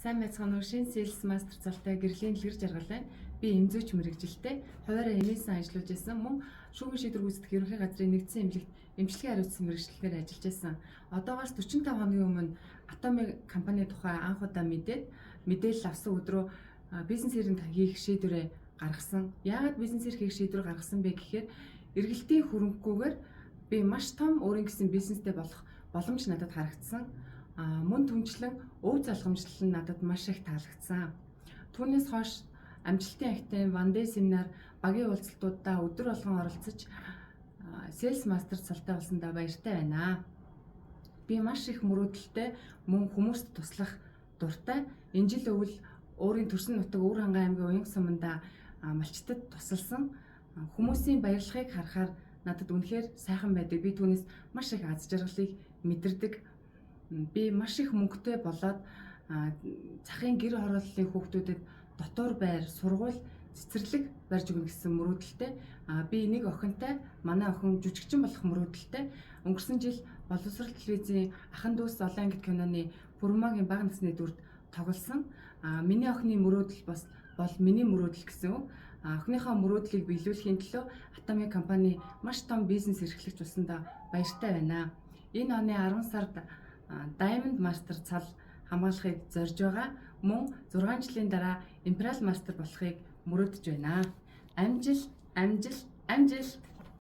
Сайн байцгаана уу? Шинэ Sales Master цалтай гэрлийн дэлгэр жаргал байна. Би эмзөөч мэрэгжилтэй хуваараа эмээсэн ажиллаж байсан мөн шүүгэн шийдвэр гүйцэтгэх ерөнхий газрын нэгдсэн эмнэлэгт эмчилгээ хариуцсан мэрэгчлэлээр ажиллаж байсан. Одоогоос 45 хоногийн өмнө Atomic компани тухай анх удаа мэдээлэл авсан өдрөө бизнесээр хийх шийдвэрээ гаргасан. Яагаад бизнесээр хийх шийдвэр гаргасан бэ гэхээр эргэлтийн хөрөнгөгүйгээр би маш том өөрийн гэсэн бизнестэй болох боломж надад харагдсан. Мөн түнчлэн өв залгамжлал нь надад маш их таалагдсан. Түүнээс хойш амжилтын агтын Вандэ семинар багийн уулзалтуудаа өдөр болгон оролцож Sales Master цалтай болсондоо баяртай байна. Би маш их мөрөөдөлтэй мөн хүмүүст туслах дуртай. Энэ жил өвөл өөрийн төрсөн нутаг Өвөр хангай аймгийн Уян суманда малчтад тусалсан. Хүмүүсийн баярлахыг харахаар надад үнэхээр сайхан байдаг. Би түүнээс маш их аз жаргалыг мэдэрдэг. Би маш их мөнгөтэй болоод захын гэр хорооллын хүүхдүүдэд дотор байр, сургууль, цэцэрлэг барьж өгнө гэсэн мөрөөдөлтэй. Би нэг охинтой, манай охин жүжигчин болох мөрөөдөлтэй. Өнгөрсөн жил боловсрол телевизийн Ахан дүүс олон ангит киноны Бүрмагийн бага насны дүрд тоглосон. Миний охины мөрөөдөл бол миний мөрөөдөл гэсэн үг. Охиныхоо мөрөөдлийг биелүүлэхийн төлөө Atomic компани маш том бизнес эрхлэгч болсондоо баяртай байна. Энэ оны 10 сард Diamond Master цал хамгаалахыг зорж байгаа. Мөн 6 жилийн дараа Imperial Master болохыг мөрөөдөж байна. Амжилт, амжилт, амжилт.